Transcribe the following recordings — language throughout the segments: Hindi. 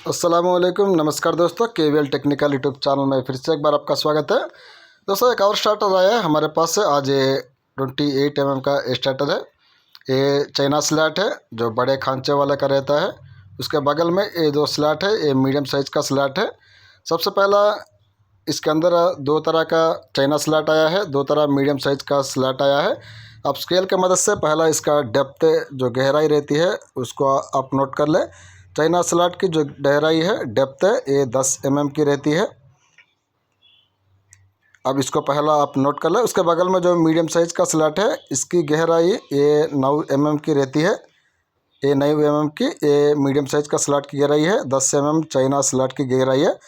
अस्सलामुअलैकुम, नमस्कार दोस्तों। केवीएल टेक्निकल यूट्यूब चैनल में फिर से एक बार आपका स्वागत है। दोस्तों एक और स्टार्टर आया है हमारे पास से। आज ये 28 mm का स्टार्टर है। ये चाइना स्लैट है जो बड़े खांचे वाले का रहता है। उसके बगल में ये दो स्लैट है, ये मीडियम साइज़ का स्लैट है। सबसे पहला इसके अंदर दो तरह का चाइना स्लैट आया है, दो तरह मीडियम साइज़ का स्लैट आया है। आप स्केल की मदद से पहला इसका डेप्थ जो गहराई रहती है उसको आप नोट कर लें। चाइना स्लैट की जो गहराई है, डेप्थ है, ये 10 mm की रहती है। अब इसको पहला आप नोट कर लें। उसके बगल में जो मीडियम साइज़ का स्लैट है, इसकी गहराई ये 9 mm की रहती है। ये 9 mm की ये मीडियम साइज़ का स्लैट की गहराई है, 10 mm चाइना स्लैट की गहराई है।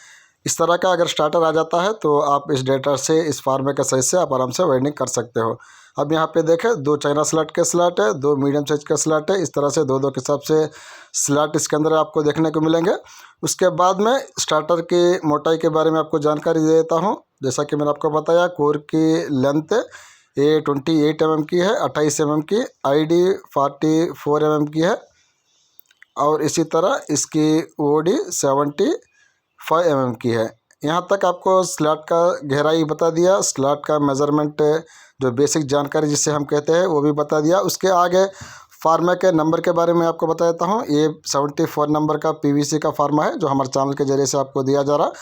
इस तरह का अगर स्टार्टर आ जाता है तो आप इस डेटा से, इस फार्मे के साइज से आप आराम से वाइंडिंग कर सकते हो। अब यहाँ पे देखें, दो चाइना स्लैट के स्लैट है, दो मीडियम साइज के स्लैट है। इस तरह से दो दो के हिसाब से स्लैट इसके अंदर आपको देखने को मिलेंगे। उसके बाद में स्टार्टर की मोटाई के बारे में आपको जानकारी दे देता हूँ। जैसा कि मैंने आपको बताया, कोर की लेंथ ये 28 mm की है, 28 mm की। ID 44 mm की है। और इसी तरह इसकी OD 75 mm की है। यहाँ तक आपको स्लैट का गहराई बता दिया, स्लैट का मेज़रमेंट जो बेसिक जानकारी जिसे हम कहते हैं वो भी बता दिया। उसके आगे फार्मा के नंबर के बारे में आपको बता देता हूँ। ये 74 नंबर का PVC का फार्मा है जो हमारे चैनल के जरिए से आपको दिया जा रहा।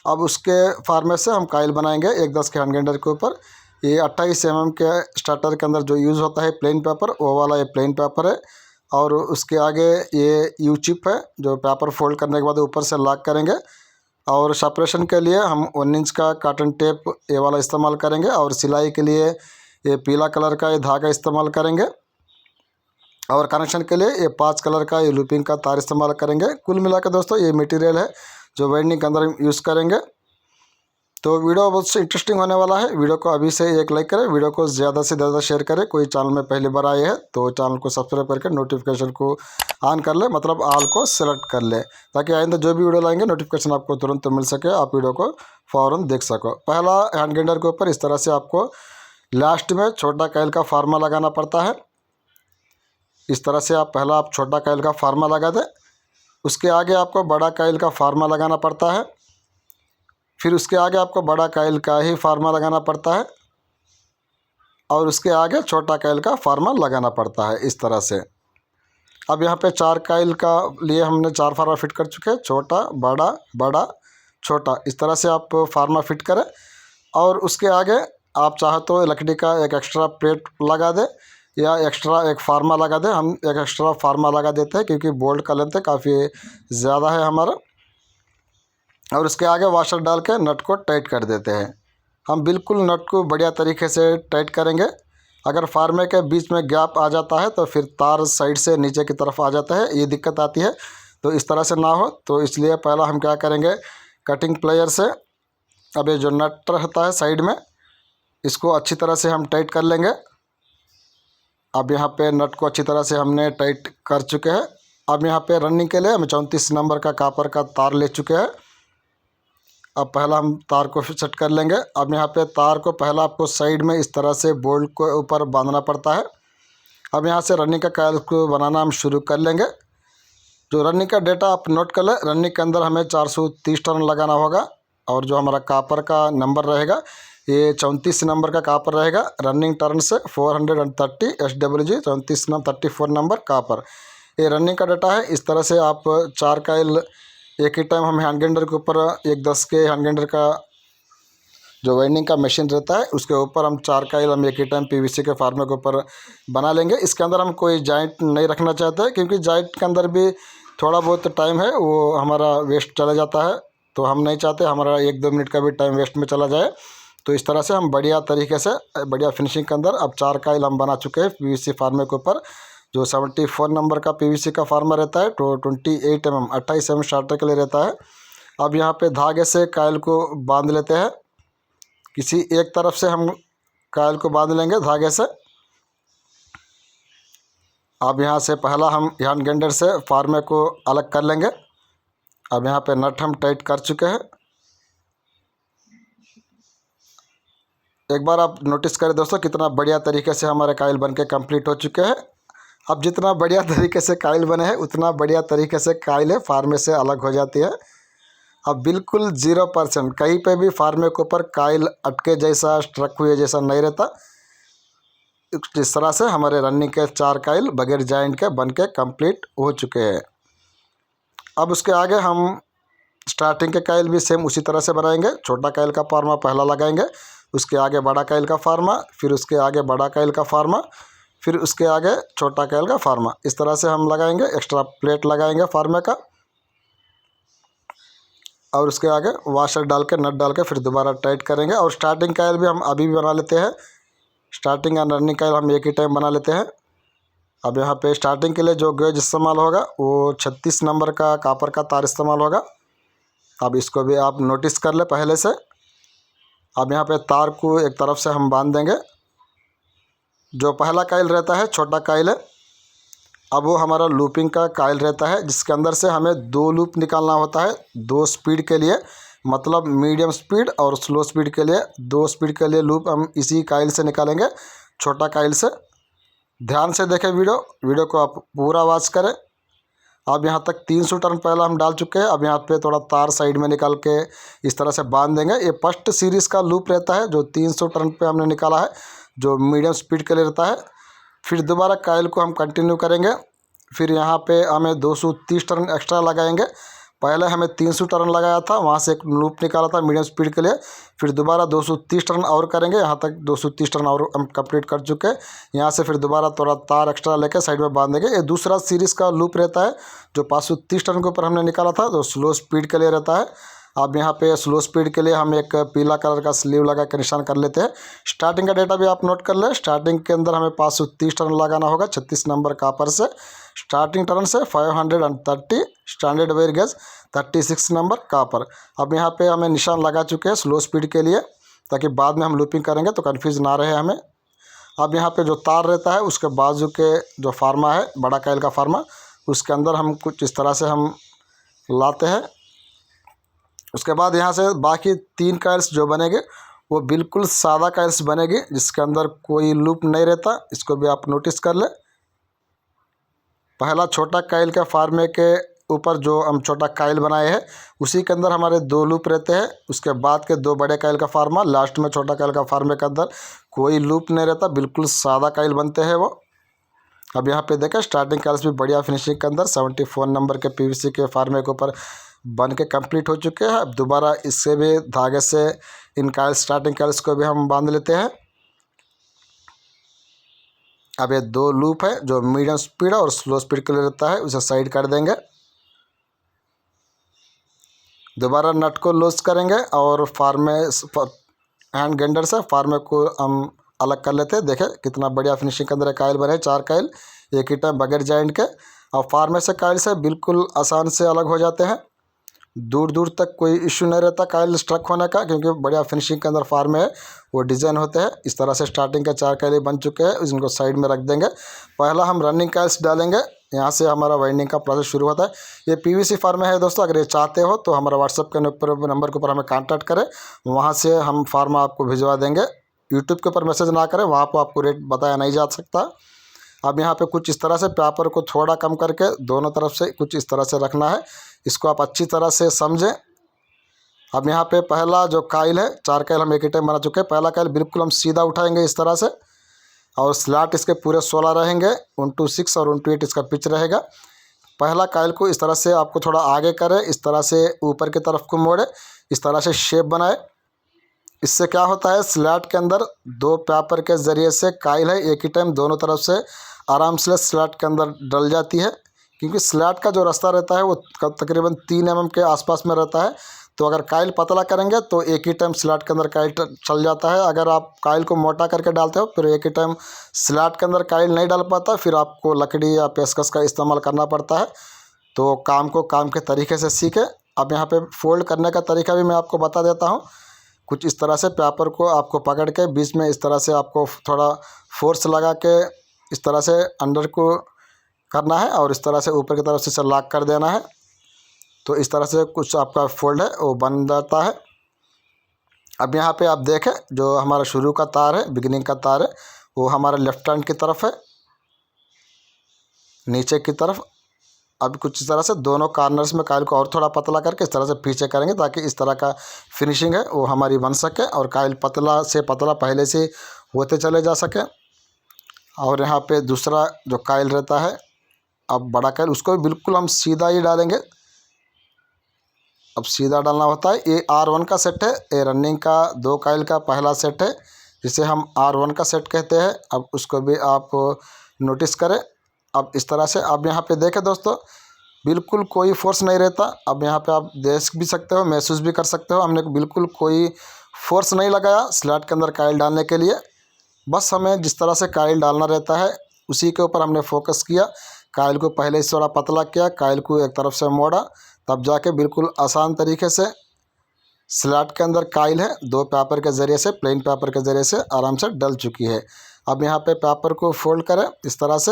अब उसके फार्मे से हम काइल बनाएंगे 1/10 के हैंड ग्राइंडर के ऊपर। ये 28 mm के स्टार्टर के अंदर जो यूज़ होता है प्लेन पेपर, वो वाला ये प्लेन पेपर है। और उसके आगे ये यू चिप है जो पेपर फोल्ड करने के बाद ऊपर से लॉक करेंगे। और सेपरेशन के लिए हम 1 इंच का कॉटन टेप ये वाला इस्तेमाल करेंगे। और सिलाई के लिए ये पीला कलर का ये धागा इस्तेमाल करेंगे। और कनेक्शन के लिए ये 5 कलर का ये लूपिंग का तार इस्तेमाल करेंगे। कुल मिलाकर दोस्तों ये मटेरियल है जो वेल्डिंग के अंदर यूज़ करेंगे। तो वीडियो बहुत से इंटरेस्टिंग होने वाला है। वीडियो को अभी से एक लाइक करें, वीडियो को ज़्यादा से ज़्यादा शेयर करें। कोई चैनल में पहली बार आए हैं तो चैनल को सब्सक्राइब करके नोटिफिकेशन को ऑन कर ले, मतलब ऑल को सेलेक्ट कर ले, ताकि आइंदा जो भी वीडियो लाएंगे नोटिफिकेशन आपको तुरंत मिल सके, आप वीडियो को फ़ौरन देख सको। पहला हैंड ग्राइंडर के ऊपर इस तरह से आपको लास्ट में छोटा काइल का फार्मा लगाना पड़ता है। इस तरह से आप छोटा काइल का फार्मा लगा दें। उसके आगे आपको बड़ा काइल का फार्मा लगाना पड़ता है। फिर उसके आगे आपको बड़ा काइल का ही फार्मा लगाना पड़ता है। और उसके आगे छोटा काइल का फार्मा लगाना पड़ता है इस तरह से। अब यहाँ पे 4 काइल का लिए हमने 4 फार्मा फिट कर चुके हैं, छोटा बड़ा बड़ा छोटा। इस तरह से आप फार्मा फिट करें। और उसके आगे आप चाहे तो लकड़ी का एक एक्स्ट्रा प्लेट लगा दें या एक्स्ट्रा एक फार्मा लगा दें। हम एक एक्स्ट्रा फार्मा लगा देते हैं क्योंकि बोल्ट का लेंथ काफ़ी ज़्यादा है हमारा। और उसके आगे वाशर डाल के नट को टाइट कर देते हैं। हम बिल्कुल नट को बढ़िया तरीके से टाइट करेंगे। अगर फार्मे के बीच में गैप आ जाता है तो फिर तार साइड से नीचे की तरफ आ जाता है, ये दिक्कत आती है। तो इस तरह से ना हो, तो इसलिए पहला हम क्या करेंगे, कटिंग प्लेयर से अब ये जो नट रहता है साइड में, इसको अच्छी तरह से हम टाइट कर लेंगे। अब यहाँ पे नट को अच्छी तरह से हमने टाइट कर चुके हैं। अब यहाँ पे रनिंग के लिए हम 34 नंबर का कॉपर का तार ले चुके हैं। अब पहला हम तार को सेट कर लेंगे। अब यहाँ पे तार को पहला आपको साइड में इस तरह से बोल्ट को ऊपर बांधना पड़ता है। अब यहाँ से रनिंग का काइल को बनाना हम शुरू कर लेंगे। जो रनिंग का डेटा आप नोट कर लें, रनिंग के अंदर हमें 430 टर्न लगाना होगा। और जो हमारा कॉपर का नंबर रहेगा ये 34 नंबर का कॉपर रहेगा। रनिंग टर्न से 430 SWG 34 नंबर कॉपर, ये रनिंग का डाटा है। इस तरह से आप 4 काइल एक ही टाइम हम हैंड ग्राइंडर के ऊपर 1/10 के हैंड ग्राइंडर का जो वाइंडिंग का मशीन रहता है उसके ऊपर हम 4 काइल हम एक ही टाइम PVC के फार्मे के ऊपर बना लेंगे। इसके अंदर हम कोई जॉइंट नहीं रखना चाहते क्योंकि जॉइंट के अंदर भी थोड़ा बहुत टाइम है वो हमारा वेस्ट चला जाता है। तो हम नहीं चाहते हमारा 1-2 मिनट का भी टाइम वेस्ट में चला जाए। तो इस तरह से हम बढ़िया तरीके से बढ़िया फिनिशिंग के अंदर अब 4 काइल हम बना चुके हैं PVC फार्मे के ऊपर। जो 74 नंबर का PVC का फार्मा रहता है तो 28 mm 28 mm स्टार्टर के लिए रहता है। अब यहाँ पे धागे से काइल को बांध लेते हैं। किसी एक तरफ से हम काइल को बांध लेंगे धागे से। अब यहाँ से पहला हम हैंड ग्राइंडर से फार्मे को अलग कर लेंगे। अब यहाँ पे नट हम टाइट कर चुके हैं। एक बार आप नोटिस करें दोस्तों कितना बढ़िया तरीके से हमारे काइल बन के कम्प्लीट हो चुके हैं। अब जितना बढ़िया तरीके से काइल बने हैं उतना बढ़िया तरीके से काइल है फार्मे से अलग हो जाती है। अब बिल्कुल 0% कहीं पे भी फार्मे के ऊपर काइल अटके जैसा स्ट्रक हुए जैसा नहीं रहता। इस तरह से हमारे रनिंग के 4 काइल बगैर जॉइंट के बन के कम्प्लीट हो चुके हैं। अब उसके आगे हम स्टार्टिंग के काइल भी सेम उसी तरह से बनाएंगे। छोटा काइल का फार्मा पहला लगाएंगे, उसके आगे बड़ा काइल का फार्मा, फिर उसके आगे बड़ा काइल का फार्मा, फिर उसके आगे छोटा काइल का फार्मा। इस तरह से हम लगाएंगे, एक्स्ट्रा प्लेट लगाएंगे फार्मे का, और उसके आगे वाशर डाल के नट डाल के फिर दोबारा टाइट करेंगे। और स्टार्टिंग काइल भी हम अभी भी बना लेते हैं। स्टार्टिंग एंड रनिंग काइल हम एक ही टाइम बना लेते हैं। अब यहाँ पे स्टार्टिंग के लिए जो गेज इस्तेमाल होगा वो 36 नंबर का कापर का तार इस्तेमाल होगा। अब इसको भी आप नोटिस कर ले पहले से। अब यहाँ पे तार को एक तरफ से हम बांध देंगे। जो पहला काइल रहता है छोटा काइल है, अब वो हमारा लूपिंग का काइल रहता है जिसके अंदर से हमें 2 लूप निकालना होता है 2 स्पीड के लिए, मतलब मीडियम स्पीड और स्लो स्पीड के लिए। 2 स्पीड के लिए लूप हम इसी काइल से निकालेंगे, छोटा काइल से। ध्यान से देखें वीडियो को आप पूरा वॉच करें। अब यहाँ तक 300 टर्न पहला हम डाल चुके हैं। अब यहाँ पे थोड़ा तार साइड में निकाल के इस तरह से बांध देंगे। ये फर्स्ट सीरीज़ का लूप रहता है जो 300 टर्न पे हमने निकाला है, जो मीडियम स्पीड के लिए रहता है। फिर दोबारा काइल को हम कंटिन्यू करेंगे। फिर यहाँ पे हमें 230 टर्न एक्स्ट्रा लगाएंगे। पहले हमें 300 टर्न लगाया था, वहाँ से एक लूप निकाला था मीडियम स्पीड के लिए। फिर दोबारा 230 टर्न और करेंगे। यहाँ तक 230 टर्न और हम कंप्लीट कर चुके हैं। यहाँ से फिर दोबारा थोड़ा तार एक्स्ट्रा लेके साइड में बांध देंगे। ये दूसरा सीरीज़ का लूप रहता है जो 530 टर्न के ऊपर हमने निकाला था, जो स्लो स्पीड के लिए रहता है। अब यहाँ पे स्लो स्पीड के लिए हम एक पीला कलर का स्लीव लगा के निशान कर लेते हैं। स्टार्टिंग का डेटा भी आप नोट कर लें। स्टार्टिंग के अंदर हमें 530 टर्न लगाना होगा 36 नंबर कापर से। स्टार्टिंग टर्न से 530, standard wire gauge 36 number copper. अब यहाँ पे हमें निशान लगा चुके हैं स्लो स्पीड के लिए, ताकि बाद में हम लूपिंग करेंगे तो कन्फ्यूज ना रहे हमें। अब यहाँ पे जो तार रहता है उसके बाजू के जो फार्मा है, बड़ा काइल का फार्मा, उसके अंदर हम कुछ इस तरह से हम लाते हैं। उसके बाद यहाँ से बाकी 3 काइल्स जो बनेंगे वो बिल्कुल सादा काइल्स बनेगी, जिसके अंदर कोई लूप नहीं रहता। इसको भी आप नोटिस कर ले। पहला छोटा काइल के फार्मे के ऊपर जो हम छोटा काइल बनाए हैं उसी के अंदर हमारे 2 लूप रहते हैं। उसके बाद के 2 बड़े काइल का फार्मा, लास्ट में छोटा काइल का फार्मे के अंदर कोई लूप नहीं रहता, बिल्कुल सादा काइल बनते हैं वो। अब यहाँ पे देखें स्टार्टिंग काइल्स भी बढ़िया फिनिशिंग के अंदर 74 नंबर के पीवीसी के फार्मे के ऊपर बन के कंप्लीट हो चुके हैं। अब दोबारा इससे भी धागे से इन काइल्स स्टार्टिंग काइल्स को भी हम बांध लेते हैं। अब ये 2 लूप है जो मीडियम स्पीड और स्लो स्पीड के लिए रहता है, उसे साइड कर देंगे। दोबारा नट को लूज करेंगे और फार्मे हैंड ग्राइंडर से फार्मे को हम अलग कर लेते हैं। देखें कितना बढ़िया फिनिशिंग के अंदर काइल बने, 4 काइल एक ही टाइम बगैर जॉइंट के। और फार्मे से काइल से बिल्कुल आसान से अलग हो जाते हैं। दूर दूर तक कोई इश्यू नहीं रहता काइल स्ट्रक होने का, क्योंकि बढ़िया फिनिशिंग के अंदर फार्मे है वो डिज़ाइन होते हैं। इस तरह से स्टार्टिंग के 4 काइल बन चुके हैं, इनको साइड में रख देंगे। पहला हम रनिंग काइल्स डालेंगे, यहाँ से हमारा वाइंडिंग का प्रोसेस शुरू होता है। ये पीवीसी फार्मे है दोस्तों। अगर ये चाहते हो तो हमारा व्हाट्सअप के नंबर के ऊपर हमें कांटेक्ट करें, वहाँ से हम फार्मा आपको भिजवा देंगे। यूट्यूब के ऊपर मैसेज ना करें, वहाँ पर आपको रेट बताया नहीं जा सकता। अब यहाँ पे कुछ इस तरह से पेपर को थोड़ा कम करके दोनों तरफ से कुछ इस तरह से रखना है। इसको आप अच्छी तरह से समझें। अब यहाँ पे पहला जो काइल है, 4 काइल हम एक ही टाइम बना चुके हैं। पहला काइल बिल्कुल हम सीधा उठाएंगे इस तरह से, और स्लॉट इसके पूरे 16 रहेंगे, 1/2 और 1/8 इसका पिच रहेगा। पहला काइल को इस तरह से आपको थोड़ा आगे करें, इस तरह से ऊपर की तरफ को मोड़े, इस तरह से शेप बनाए। इससे क्या होता है, स्लॉट के अंदर 2 पेपर के ज़रिए से काइल है एक ही टाइम दोनों तरफ से आराम से स्लॉट के अंदर डल जाती है। क्योंकि स्लॉट का जो रास्ता रहता है वो तकरीबन 3 mm के आसपास में रहता है। तो अगर काइल पतला करेंगे तो एक ही टाइम स्लॉट के अंदर काइल चल जाता है। अगर आप काइल को मोटा करके डालते हो फिर एक ही टाइम स्लॉट के अंदर काइल नहीं डाल पाता, फिर आपको लकड़ी या पेचकस का इस्तेमाल करना पड़ता है। तो काम को काम के तरीके से सीखें। अब यहाँ पे फोल्ड करने का तरीका भी मैं आपको बता देता हूँ। कुछ इस तरह से पेपर को आपको पकड़ के बीच में इस तरह से आपको थोड़ा फोर्स लगा के इस तरह से अंदर को करना है, और इस तरह से ऊपर की तरफ से लॉक कर देना है। तो इस तरह से कुछ आपका फोल्ड है वो बन जाता है। अब यहाँ पे आप देखें जो हमारा शुरू का तार है, बिगिनिंग का तार है, वो हमारा लेफ्ट हैंड की तरफ है। नीचे की तरफ। अब कुछ इस तरह से दोनों कॉर्नर्स में कायल को और थोड़ा पतला करके इस तरह से पीछे करेंगे, ताकि इस तरह का फिनिशिंग है वो हमारी बन सके और कायल पतला से पतला पहले से होते चले जा सके। और यहाँ पे दूसरा जो कायल रहता है, अब बड़ा कायल, उसको भी बिल्कुल हम सीधा ही डालेंगे। अब सीधा डालना होता है। ये R1 का सेट है, ये रनिंग का 2 कायल का पहला सेट है, जिसे हम R1 का सेट कहते हैं। अब उसको भी आप नोटिस करें। अब इस तरह से अब यहाँ पे देखें दोस्तों, बिल्कुल कोई फोर्स नहीं रहता। अब यहाँ पे आप देख भी सकते हो, महसूस भी कर सकते हो, हमने बिल्कुल कोई फोर्स नहीं लगाया स्लॉट के अंदर कायल डालने के लिए। बस हमें जिस तरह से कायल डालना रहता है उसी के ऊपर हमने फोकस किया। कायल को पहले से थोड़ा पतला किया, कायल को एक तरफ से मोड़ा, तब जाके बिल्कुल आसान तरीके से स्लॉट के अंदर कायल है 2 पेपर के ज़रिए से, प्लेन पेपर के ज़रिए से आराम से डल चुकी है। अब यहाँ पे पेपर को फोल्ड करें इस तरह से।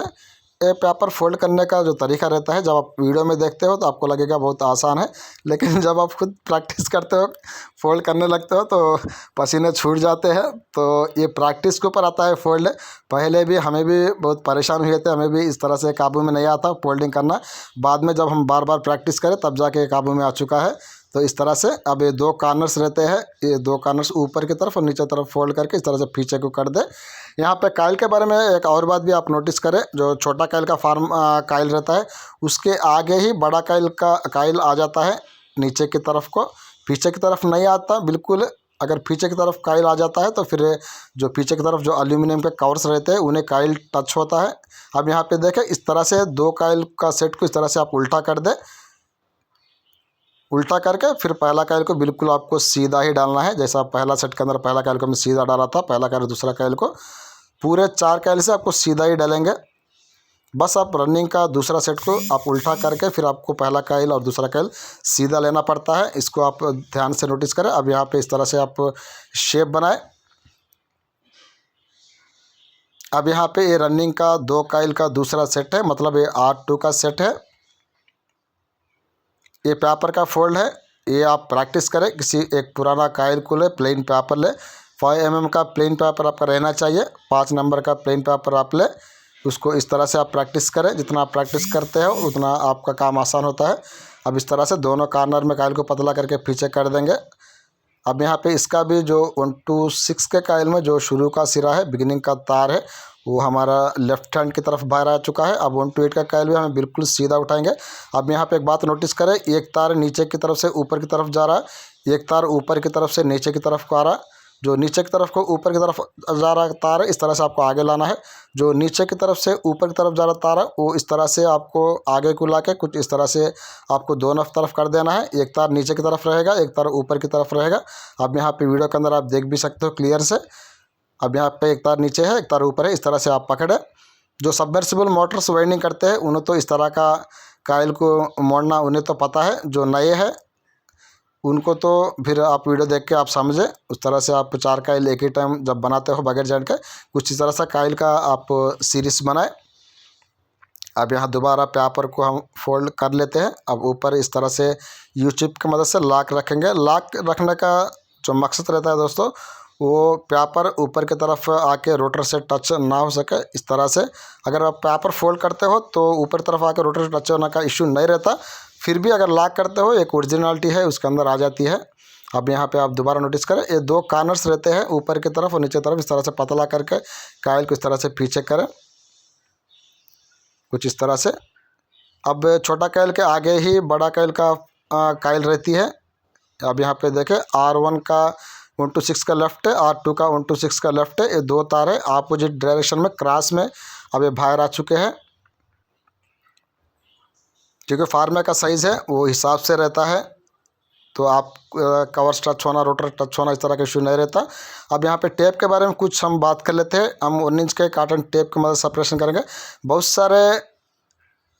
ये पेपर फोल्ड करने का जो तरीका रहता है, जब आप वीडियो में देखते हो तो आपको लगेगा बहुत आसान है, लेकिन जब आप खुद प्रैक्टिस करते हो, फोल्ड करने लगते हो तो पसीने छूट जाते हैं। तो ये प्रैक्टिस के ऊपर आता है फोल्ड। पहले भी हमें भी बहुत परेशान हुए थे, हमें भी इस तरह से काबू में नहीं आता फोल्डिंग करना। बाद में जब हम बार बार प्रैक्टिस करें तब जाके काबू में आ चुका है। तो इस तरह से अब ये 2 कॉर्नर्स रहते हैं, ये 2 कॉर्नर्स ऊपर की तरफ और नीचे तरफ फोल्ड करके इस तरह से पीछे को कर दे। यहाँ पे कायल के बारे में एक और बात भी आप नोटिस करें, जो छोटा कायल का कायल रहता है उसके आगे ही बड़ा कायल आ जाता है नीचे की तरफ को, पीछे की तरफ नहीं आता बिल्कुल। अगर पीछे की तरफ कायल आ जाता है तो फिर जो पीछे की तरफ जो एल्यूमिनियम के कवर्स रहते हैं उन्हें कायल टच होता है। अब यहाँ पे देखें, इस तरह से 2 कायल का सेट को इस तरह से आप उल्टा कर दे। उल्टा करके फिर पहला कायल को बिल्कुल आपको सीधा ही डालना है, जैसा पहला सेट के अंदर पहला कायल को हमने सीधा डाला था, पहला कायल दूसरा कायल को पूरे 4 कायल से आपको सीधा ही डालेंगे। बस आप रनिंग का दूसरा सेट को आप उल्टा करके फिर आपको पहला कायल और दूसरा कायल सीधा लेना पड़ता है। इसको आप ध्यान से नोटिस करें। अब यहाँ पे इस तरह से आप शेप बनाए। अब यहाँ पे ये रनिंग का 2 कायल का दूसरा सेट है, मतलब ये R2 का सेट है। ये पेपर का फोल्ड है, ये आप प्रैक्टिस करें। किसी एक पुराना कायल को ले, प्लेन पेपर ले, 5 mm का प्लेन पेपर आपका रहना चाहिए, 5 नंबर का प्लेन पेपर आप ले। उसको इस तरह से आप प्रैक्टिस करें। जितना आप प्रैक्टिस करते हो उतना आपका काम आसान होता है। अब इस तरह से दोनों कॉर्नर में कायल को पतला करके पीछे कर देंगे। अब यहाँ पे इसका भी जो 1 to 6 के कायल में जो शुरू का सिरा है, बिगिनिंग का तार है, वो हमारा लेफ्ट हैंड की तरफ बाहर आ चुका है। अब 1 to 8 का कायल भी हमें बिल्कुल सीधा उठाएंगे। अब यहाँ पे एक बात नोटिस करें, एक तार नीचे की तरफ से ऊपर की तरफ जा रहा है, एक तार ऊपर की तरफ से नीचे की तरफ को आ रहा है। जो नीचे की तरफ को ऊपर की तरफ जा रहा तार है, इस तरह से आपको आगे लाना है। जो नीचे की तरफ से ऊपर की तरफ जा रहा तार है, वो इस तरह से आपको आगे को ला के कुछ इस तरह से आपको दोनों तरफ कर देना है। एक तार नीचे की तरफ रहेगा, एक तार ऊपर की तरफ रहेगा। अब यहाँ पे वीडियो के अंदर आप देख भी सकते हो क्लियर से। अब यहाँ पे एक तार नीचे है, एक तार ऊपर है, इस तरह से आप पकड़े। जो सबमर्सिबल मोटर्स वाइंडिंग करते हैं उन्हें तो इस तरह का कायल को मोड़ना उन्हें तो पता है। जो नए हैं उनको तो फिर आप वीडियो देख के आप समझे। उस तरह से आप 4 कायल एक ही टाइम जब बनाते हो बगैर जॉइंट के, कुछ इस तरह से कायल का आप सीरीज बनाए। अब यहाँ दोबारा पेपर को हम फोल्ड कर लेते हैं। अब ऊपर इस तरह से यू चिप की मदद से लॉक रखेंगे। लॉक रखने का जो मकसद रहता है दोस्तों, वो पेपर ऊपर की तरफ आके रोटर से टच ना हो सके। इस तरह से अगर आप पेपर फोल्ड करते हो तो ऊपर तरफ आकर रोटर से टच होने का इशू नहीं रहता। फिर भी अगर लॉक करते हो एक ओरिजिनलिटी है उसके अंदर आ जाती है। अब यहाँ पे आप दोबारा नोटिस करें, ये 2 कॉर्नर्स रहते हैं ऊपर की तरफ और नीचे तरफ। इस तरह से पतला करके कायल को इस तरह से पीछे करें, कुछ इस तरह से। अब छोटा कायल के आगे ही बड़ा कायल का कायल रहती है। अब यहाँ पे देखें, R1 का 1 to 6 का लेफ्ट है, R2 का 1 to 6 का लेफ्ट है। ये 2 तार है अपोजिट डायरेक्शन में क्रॉस में अब ये बाहर आ चुके हैं। क्योंकि फार्मे का साइज़ है वो हिसाब से रहता है, तो आप कवर्स टच होना, रोटर टच होना, इस तरह का इशू नहीं रहता। अब यहाँ पे टेप के बारे में कुछ हम बात कर लेते हैं। हम 1 इंच के कॉटन टेप की मदद से सेपरेशन करेंगे। बहुत सारे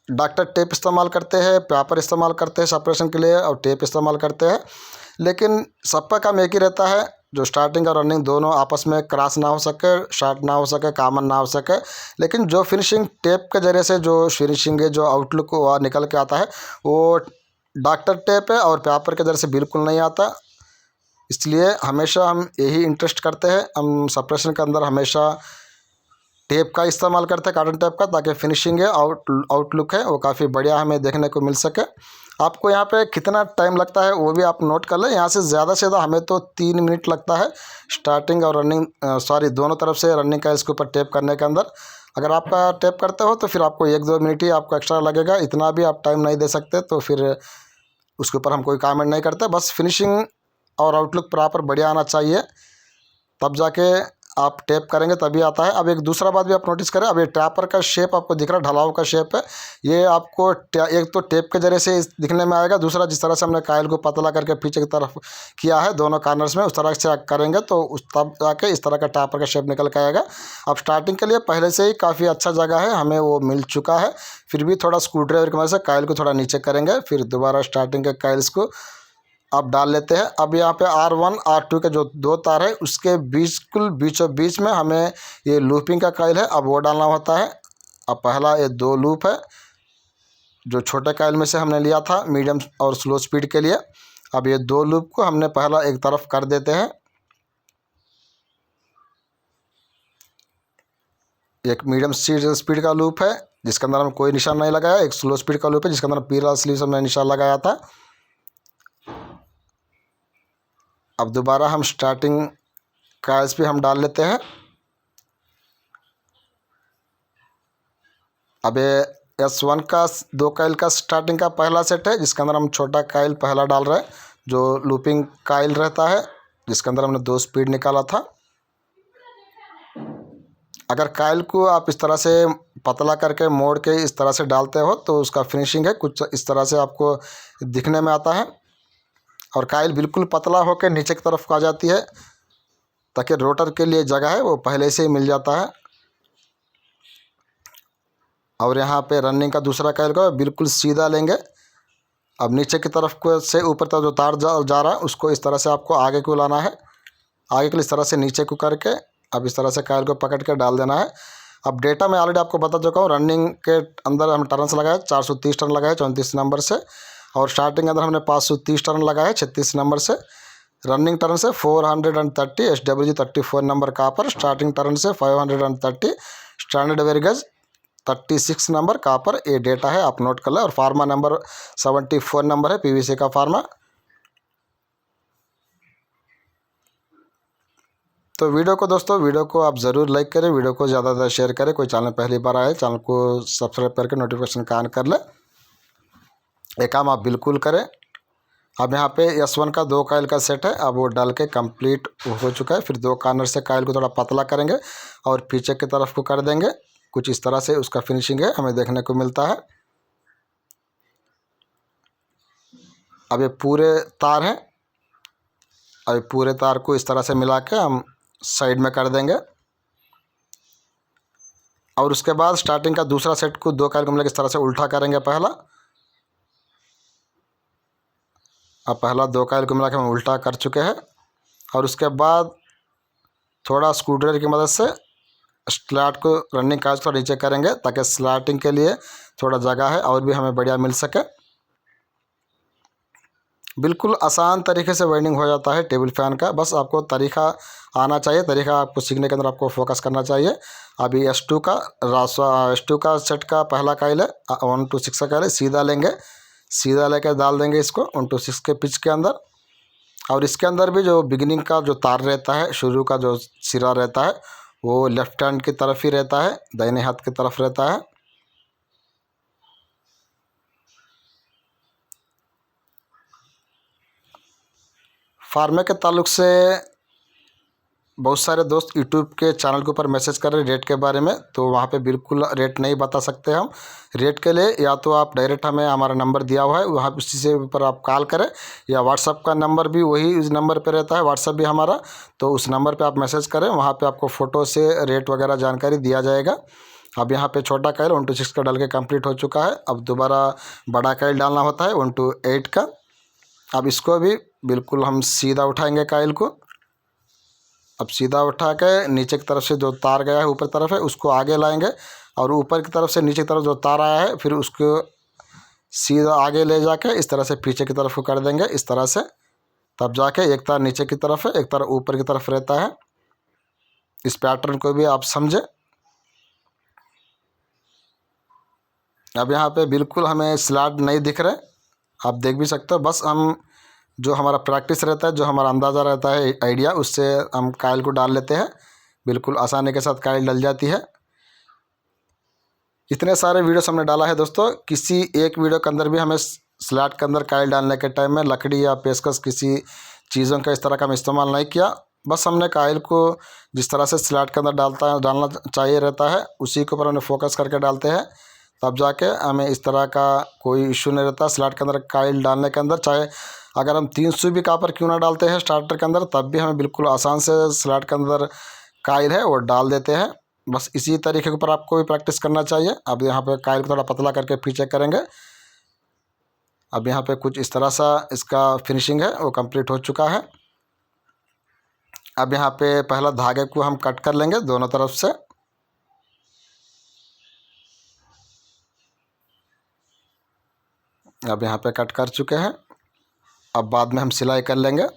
डॉक्टर टेप इस्तेमाल करते हैं, पेपर इस्तेमाल करते हैं सेपरेशन के लिए और टेप इस्तेमाल करते हैं, लेकिन सबका काम एक ही रहता है, जो स्टार्टिंग और रनिंग दोनों आपस में क्रॉस ना हो सके, शॉर्ट ना हो सके, कॉमन ना हो सके। लेकिन जो फिनिशिंग टेप के ज़रिए से जो फिनिशिंग है, जो आउटलुक वो निकल के आता है, वो डॉक्टर टेप है और पेपर के ज़रिए से बिल्कुल नहीं आता। इसलिए हमेशा हम यही इंटरेस्ट करते हैं, हम सेपरेशन के अंदर हमेशा टेप का इस्तेमाल करते हैं, कार्टन टेप का, ताकि फिनिशिंग है आउटलुक है वो काफ़ी बढ़िया हमें देखने को मिल सके। आपको यहाँ पे कितना टाइम लगता है वो भी आप नोट कर लें। यहाँ से ज़्यादा हमें तो 3 मिनट लगता है स्टार्टिंग और रनिंग दोनों तरफ से रनिंग का इसके ऊपर टेप करने के अंदर। अगर आपका टेप करते हो तो फिर आपको 1-2 मिनट ही आपको एक्स्ट्रा लगेगा, इतना भी आप टाइम नहीं दे सकते, तो फिर उसके ऊपर हम कोई कमेंट नहीं करते। बस फिनिशिंग और आउटलुक प्रॉपर बढ़िया आना चाहिए, तब जाके आप टैप करेंगे तभी आता है। अब एक दूसरा बात भी आप नोटिस करें, अब ये टैपर का शेप आपको दिख रहा है, ढलाव का शेप है, ये आपको एक तो टेप के जरिए से दिखने में आएगा, दूसरा जिस तरह से हमने कायल को पतला करके पीछे की तरफ किया है दोनों कॉर्नर्स में, उस तरह से करेंगे तो उस तब जाके इस तरह का टैपर का शेप निकल के आएगा। अब स्टार्टिंग के लिए पहले से ही काफ़ी अच्छा जगह है, हमें वो मिल चुका है। फिर भी थोड़ा स्क्रू ड्राइवर की मदद से कायल को थोड़ा नीचे करेंगे, फिर दोबारा स्टार्टिंग के कायल्स को आप डाल लेते हैं। अब यहाँ पे R1 R2 के जो 2 तार है उसके बिल्कुल बीचों बीच में हमें ये लूपिंग का कायल है, अब वो डालना होता है। अब पहला ये 2 लूप है जो छोटे कायल में से हमने लिया था मीडियम और स्लो स्पीड के लिए। अब ये 2 लूप को हमने पहला एक तरफ कर देते हैं। एक मीडियम स्पीड का लूप है जिसके अंदर हम कोई निशान नहीं लगाया, एक स्लो स्पीड का लूप है जिसके अंदर पीला स्लीव से हमने निशान लगाया था। अब दोबारा हम स्टार्टिंग कायल्स पे हम डाल लेते हैं। अब ये S1 का 2 कायल का स्टार्टिंग का पहला सेट है जिसके अंदर हम छोटा कायल पहला डाल रहे हैं, जो लूपिंग कायल रहता है जिसके अंदर हमने 2 स्पीड निकाला था। अगर कायल को आप इस तरह से पतला करके मोड़ के इस तरह से डालते हो तो उसका फिनिशिंग है कुछ इस तरह से आपको दिखने में आता है। और कायल बिल्कुल पतला होकर नीचे की तरफ आ जाती है ताकि रोटर के लिए जगह है वो पहले से ही मिल जाता है। और यहाँ पे रनिंग का दूसरा कायल को बिल्कुल सीधा लेंगे। अब नीचे की तरफ को से ऊपर तक जो तार जा रहा है उसको इस तरह से आपको आगे को लाना है, आगे को इस तरह से नीचे को करके अब इस तरह से कायल को पकड़ के डाल देना है। अब डेटा मैं ऑलरेडी आपको बता चुका हूँ, रनिंग के अंदर हम टर्न्स लगाए 430 टर्न लगाए 34 नंबर से, और स्टार्टिंग के अंदर हमने 530 टर्न लगाए 36 नंबर से। रनिंग टर्न से 430 SWG 34 number copper, starting turn से 530 स्टैंडर्ड वेरिगेज 36 नंबर कापर। ये डेटा है आप नोट कर लें। और फार्मा नंबर 74 नंबर है PVC का फार्मा। तो वीडियो को दोस्तों वीडियो को आप ज़रूर लाइक करें, वीडियो को ज़्यादा से ज़्यादा शेयर करें। कोई चैनल पहली बार आए चैनल को सब्सक्राइब करके नोटिफिकेशन का ऑन कर ले, ये काम आप बिल्कुल करें। अब यहाँ पे S1 का 2 कायल का सेट है, अब वो डाल के कंप्लीट हो चुका है। फिर 2 कॉर्नर से कायल को थोड़ा पतला करेंगे और पीछे की तरफ को कर देंगे, कुछ इस तरह से उसका फिनिशिंग है हमें देखने को मिलता है। अब ये पूरे तार हैं, अब पूरे तार को इस तरह से मिला के हम साइड में कर देंगे। और उसके बाद स्टार्टिंग का दूसरा सेट को 2 कायल को मिला के इस तरह से उल्टा करेंगे पहला। अब पहला 2 कायल को मिला के हम उल्टा कर चुके हैं। और उसके बाद थोड़ा स्क्रूड्राइवर की मदद से स्लैट को रनिंग कायल थोड़ा नीचे करेंगे ताकि स्लैटिंग के लिए थोड़ा जगह है और भी हमें बढ़िया मिल सके। बिल्कुल आसान तरीके से वाइंडिंग हो जाता है टेबल फैन का, बस आपको तरीका आना चाहिए, तरीका आपको सीखने के अंदर आपको फोकस करना चाहिए। अभी S2 का सेट का पहला कायल है, 1 to 6 का कायल है, सीधा लेंगे, सीधा लेकर डाल देंगे इसको 1 to 6 के पिच के अंदर। और इसके अंदर भी जो बिगिनिंग का जो तार रहता है, शुरू का जो सिरा रहता है वो लेफ्ट हैंड की तरफ ही रहता है, दाहिने हाथ की तरफ रहता है। फार्मे के ताल्लुक से बहुत सारे दोस्त यूट्यूब के चैनल के ऊपर मैसेज कर रहे हैं रेट के बारे में, तो वहाँ पे बिल्कुल रेट नहीं बता सकते हम। रेट के लिए या तो आप डायरेक्ट हमें हमारा नंबर दिया हुआ है वहाँ उसी से ऊपर आप कॉल करें, या व्हाट्सअप का नंबर भी वही इस नंबर पे रहता है, व्हाट्सअप भी हमारा, तो उस नंबर पे आप मैसेज करें, वहाँ पे आपको फ़ोटो से रेट वगैरह जानकारी दिया जाएगा। अब यहाँ पे छोटा कायल 1 to 6 का डाल के कंप्लीट हो चुका है। अब दोबारा बड़ा कायल डालना होता है 1 to 8 का। अब इसको भी बिल्कुल हम सीधा उठाएंगे कायल को। अब सीधा उठा के नीचे की तरफ से जो तार गया है ऊपर तरफ है उसको आगे लाएंगे, और ऊपर की तरफ से नीचे की तरफ जो तार आया है फिर उसको सीधा आगे ले जाके इस तरह से पीछे की तरफ को कर देंगे इस तरह से। तब जाके एक तार नीचे की तरफ है, एक तार ऊपर की तरफ रहता है। इस पैटर्न को भी आप समझें। अब यहाँ पे बिल्कुल हमें स्लॉट नहीं दिख रहे, आप देख भी सकते हो। बस हम जो हमारा प्रैक्टिस रहता है, जो हमारा अंदाज़ा रहता है, आइडिया, उससे हम कायल को डाल लेते हैं। बिल्कुल आसानी के साथ कायल डल जाती है। इतने सारे वीडियोस हमने डाला है दोस्तों, किसी एक वीडियो के अंदर भी हमें स्लॉट के अंदर कायल डालने के टाइम में लकड़ी या पेचकस किसी चीज़ों का इस तरह का हम इस्तेमाल नहीं किया। बस हमने कायल को जिस तरह से स्लॉट के अंदर डालना चाहिए रहता है, उसी के ऊपर हमने फोकस करके डालते हैं, तब जाके हमें इस तरह का कोई इशू नहीं रहता स्लॉट के अंदर कायल डालने के अंदर। चाहे अगर हम 300 भी कॉपर क्यों ना डालते हैं स्टार्टर के अंदर, तब भी हमें बिल्कुल आसान से स्लॉट के अंदर कायल है वो डाल देते हैं। बस इसी तरीके के ऊपर आपको भी प्रैक्टिस करना चाहिए। अब यहाँ पे कायल को थोड़ा पतला करके पीछे करेंगे। अब यहाँ पे कुछ इस तरह सा इसका फिनिशिंग है वो कंप्लीट हो चुका है। अब यहाँ पे पहला धागे को हम कट कर लेंगे दोनों तरफ से। अब यहाँ पे कट कर चुके हैं। अब बाद में हम सिलाई कर लेंगे।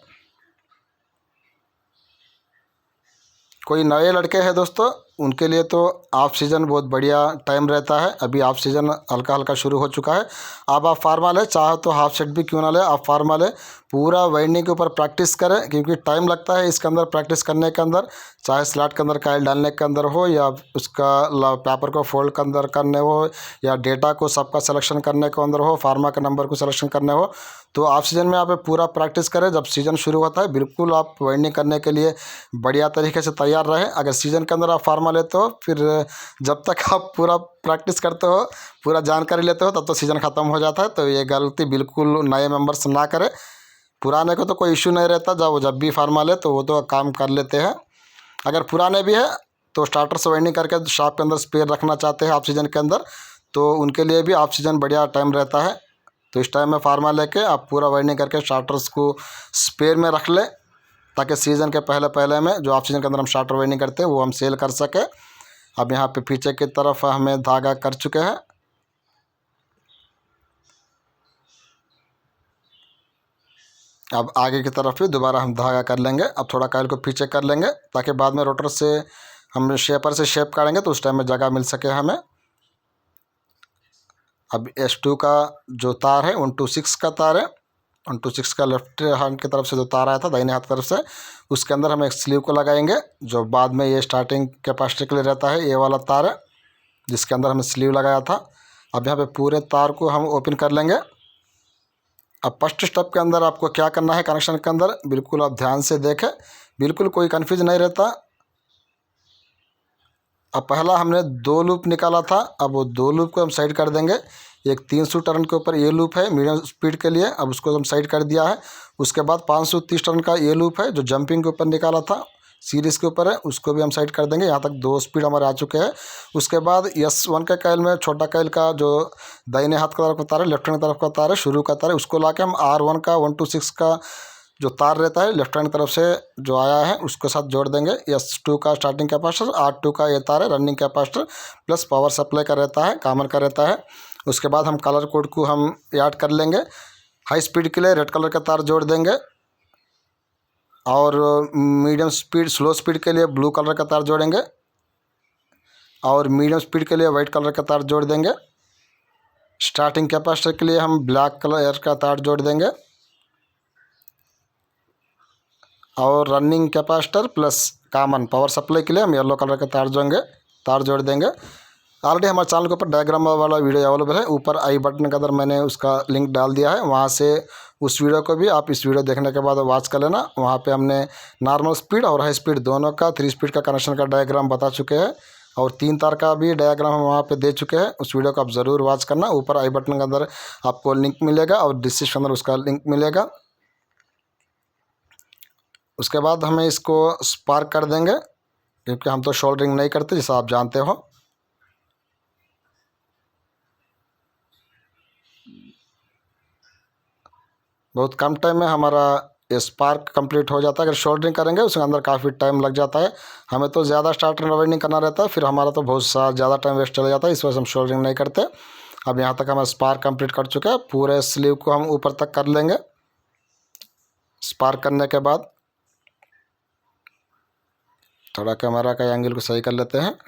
कोई नए लड़के हैं दोस्तों, उनके लिए तो ऑफ सीज़न बहुत बढ़िया टाइम रहता है। अभी ऑफ सीज़न हल्का हल्का शुरू हो चुका है। अब आप फार्मा ले, चाहे तो हाफ सेट भी क्यों ना ले, आप फार्मा ले, पूरा वाइंडिंग के ऊपर प्रैक्टिस करें, क्योंकि टाइम लगता है इसके अंदर प्रैक्टिस करने के अंदर। चाहे स्लॉट के अंदर कायल डालने के अंदर हो, या उसका पेपर को फोल्ड के अंदर करने हो, या डेटा को सबका सिलेक्शन करने के अंदर हो, फार्मा के नंबर को सिलेक्शन करने हो, तो ऑफ सीज़न में आप पूरा प्रैक्टिस करें। जब सीज़न शुरू होता है बिल्कुल आप वाइंडिंग करने के लिए बढ़िया तरीके से तैयार रहें। अगर सीज़न के अंदर आप फार्मा लेते हो, फिर जब तक आप पूरा प्रैक्टिस करते हो, पूरा जानकारी लेते हो, तब तो सीज़न ख़त्म हो जाता है। तो ये गलती बिल्कुल नए मेंबर्स ना करें। पुराने को तो कोई इशू नहीं रहता, जब भी फार्मा ले तो वो तो काम कर लेते हैं। अगर पुराने भी है तो स्टार्टर से वाइंडिंग करके शॉप के अंदर स्पेयर रखना चाहते हैं ऑफ सीज़न के अंदर, तो उनके लिए भी ऑफ सीज़न बढ़िया टाइम रहता है। तो इस टाइम में फार्मा लेके आप पूरा वाइंडिंग करके स्टार्टर्स को स्पेयर में रख लें, ताकि सीज़न के पहले पहले में जो ऑफ सीज़न के अंदर हम स्टार्टर वाइंडिंग करते हैं वो हम सेल कर सकें। अब यहाँ पे पीछे की तरफ हमें धागा कर चुके हैं। अब आगे की तरफ भी दोबारा हम धागा कर लेंगे। अब थोड़ा कायल को पीछे कर लेंगे, ताकि बाद में रोटर से हम शेपर से शेप काटेंगे तो उस टाइम में जगह मिल सके हमें। अब S2 का जो तार है 126 का तार है, 126 का लेफ्ट हैंड की तरफ से जो तार आया था दाहिने हाथ की तरफ से, उसके अंदर हम एक स्लीव को लगाएंगे, जो बाद में ये स्टार्टिंग कैपेसिटी के लिए रहता है। ये वाला तार है जिसके अंदर हमने स्लीव लगाया था। अब यहाँ पे पूरे तार को हम ओपन कर लेंगे। अब फर्स्ट स्टेप के अंदर आपको क्या करना है कनेक्शन के अंदर, बिल्कुल आप ध्यान से देखें, बिल्कुल कोई कन्फ्यूज नहीं रहता। अब पहला हमने 2 लूप निकाला था, अब वो 2 लूप को हम साइड कर देंगे। एक 300 टर्न के ऊपर ये लूप है मीडियम स्पीड के लिए, अब उसको हम साइड कर दिया है। उसके बाद 530 टर्न का ये लूप है जो जंपिंग के ऊपर निकाला था, सीरीज़ के ऊपर है, उसको भी हम साइड कर देंगे। यहाँ तक 2 स्पीड हमारे आ चुके हैं। उसके बाद S1 के कायल में छोटा कायल का जो दाहिने हाथ की तरफ का तार है, लेफ्ट हैंड की तरफ का तार है, शुरू का तार है, उसको ला के हम R1 का 126 का जो तार रहता है लेफ्ट हैंड की तरफ से जो आया है उसके साथ जोड़ देंगे। S2 का स्टार्टिंग कैपेसिटर, R2 का ये तार है running capacitor, plus power supply का रहता है, कॉमन का रहता है। उसके बाद हम कलर कोड को हम ऐड कर लेंगे। हाई स्पीड के लिए रेड कलर का तार जोड़ देंगे, और मीडियम स्पीड स्लो स्पीड के लिए ब्लू कलर का तार जोड़ेंगे, और मीडियम स्पीड के लिए वाइट कलर का तार जोड़ देंगे। स्टार्टिंग कैपेसिटर के लिए हम ब्लैक कलर का तार जोड़ देंगे, और running capacitor plus common power supply के लिए हम येलो कलर का तार जोड़ देंगे। ऑलरेडी हमारे चैनल के ऊपर डायग्राम वाला वीडियो अवेलेबल है, ऊपर आई बटन के अंदर मैंने उसका लिंक डाल दिया है, वहाँ से उस वीडियो को भी आप इस वीडियो देखने के बाद वॉच कर लेना। वहाँ पे हमने नॉर्मल स्पीड और हाई स्पीड दोनों का 3 स्पीड का कनेक्शन का डायग्राम बता चुके हैं, और 3 तार का भी डायग्राम हम वहाँ पे दे चुके हैं। उस वीडियो को आप ज़रूर वॉच करना। ऊपर आई बटन के अंदर आपको लिंक मिलेगा और डिस्क्रिप्शन के अंदर उसका लिंक मिलेगा। उसके बाद हमें इसको स्पार्क कर देंगे, क्योंकि हम तो शोल्डरिंग नहीं करते जैसा आप जानते हो। बहुत कम टाइम में हमारा स्पार्क कंप्लीट हो जाता है। अगर शोल्डरिंग करेंगे उसके अंदर काफ़ी टाइम लग जाता है, हमें तो ज़्यादा स्टार्टर वाइंडिंग करना रहता है, फिर हमारा तो बहुत सा ज़्यादा टाइम वेस्ट चला जाता है, इस वजह से हम शोल्डरिंग नहीं करते। अब यहाँ तक हमारा स्पार्क कंप्लीट कर चुके हैं, पूरे स्लीव को हम ऊपर तक कर लेंगे। स्पार्क करने के बाद थोड़ा कैमरा का एंगल को सही कर लेते हैं।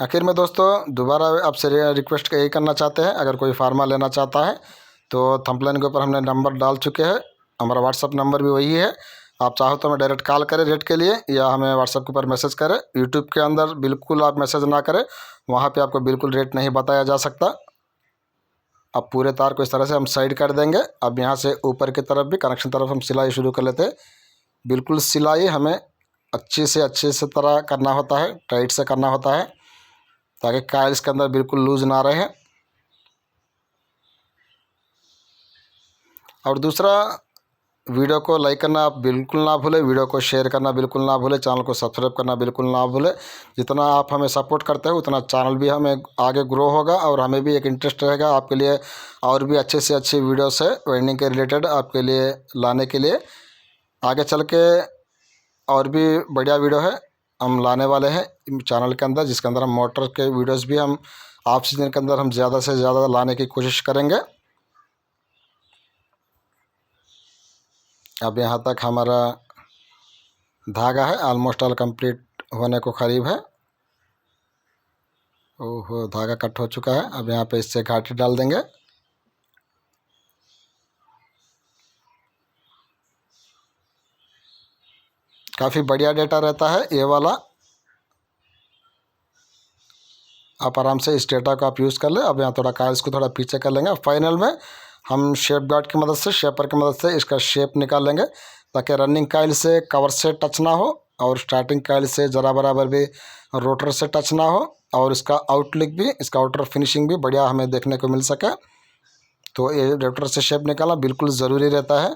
आखिर में दोस्तों दोबारा आपसे रिक्वेस्ट यही करना चाहते हैं, अगर कोई फार्मा लेना चाहता है तो थंबनेल के ऊपर हमने नंबर डाल चुके हैं, हमारा व्हाट्सअप नंबर भी वही है। आप चाहो तो हमें डायरेक्ट कॉल करें रेट के लिए, या हमें व्हाट्सअप के ऊपर मैसेज करें। यूट्यूब के अंदर बिल्कुल आप मैसेज ना करें, वहाँ पे आपको बिल्कुल रेट नहीं बताया जा सकता। अब पूरे तार को इस तरह से हम साइड कर देंगे। अब यहाँ से ऊपर की तरफ भी कनेक्शन तरफ हम सिलाई शुरू कर लेते हैं। बिल्कुल सिलाई हमें अच्छे से तरह करना होता है, टाइट से करना होता है, ताकि काइल्स के अंदर बिल्कुल लूज ना रहे। और दूसरा, वीडियो को लाइक करना आप बिल्कुल ना भूलें, वीडियो को शेयर करना बिल्कुल ना भूलें, चैनल को सब्सक्राइब करना बिल्कुल ना भूलें। जितना आप हमें सपोर्ट करते हैं उतना चैनल भी हमें आगे ग्रो होगा और हमें भी एक इंटरेस्ट रहेगा आपके लिए और भी अच्छे से अच्छी वीडियोस है वेल्डिंग के रिलेटेड आपके लिए लाने के लिए। आगे चल के और भी बढ़िया वीडियो है हम लाने वाले हैं चैनल के अंदर, जिसके अंदर हम मोटर के वीडियोज़ भी हम ऑफ सीजन के अंदर हम ज़्यादा से ज़्यादा लाने की कोशिश करेंगे। अब यहाँ तक हमारा धागा है ऑलमोस्ट ऑल कंप्लीट होने को करीब है। ओहो, धागा कट हो चुका है। अब यहाँ पे इससे घाटी डाल देंगे। काफ़ी बढ़िया डेटा रहता है ये वाला, आप आराम से इस डेटा को आप यूज़ कर ले। अब यहाँ थोड़ा काइल्स को थोड़ा पीछे कर लेंगे। फाइनल में हम शेप गार्ड की मदद से, शेपर की मदद से इसका शेप निकाल लेंगे, ताकि रनिंग काइल से कवर से टच ना हो और स्टार्टिंग काइल से ज़रा बराबर भी रोटर से टच ना हो, और इसका आउटलुक भी, इसका आउटर फिनिशिंग भी बढ़िया हमें देखने को मिल सके। तो ये रोटर से शेप निकालना बिल्कुल ज़रूरी रहता है।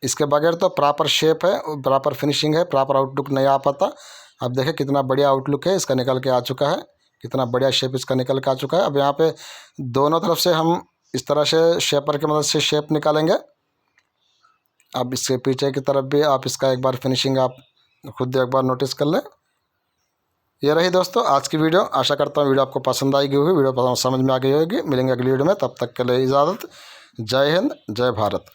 इसके बगैर तो प्रॉपर शेप है, प्रॉपर फिनिशिंग है, प्रॉपर आउटलुक नहीं आ पाता। अब देखें कितना बढ़िया आउटलुक है इसका निकल के आ चुका है, कितना बढ़िया शेप इसका निकल के आ चुका है। अब यहाँ पे दोनों तरफ से हम इस तरह से शेपर की मदद से शेप निकालेंगे। अब इसके पीछे की तरफ भी आप इसका एक बार फिनिशिंग आप खुद एक बार नोटिस कर लें। ये रही दोस्तों आज की वीडियो। आशा करता हूँ वीडियो आपको पसंद आएगी होगी, वीडियो समझ में आ गई होगी। मिलेंगे अगली वीडियो में, तब तक के लिए इजाज़त। जय हिंद, जय भारत।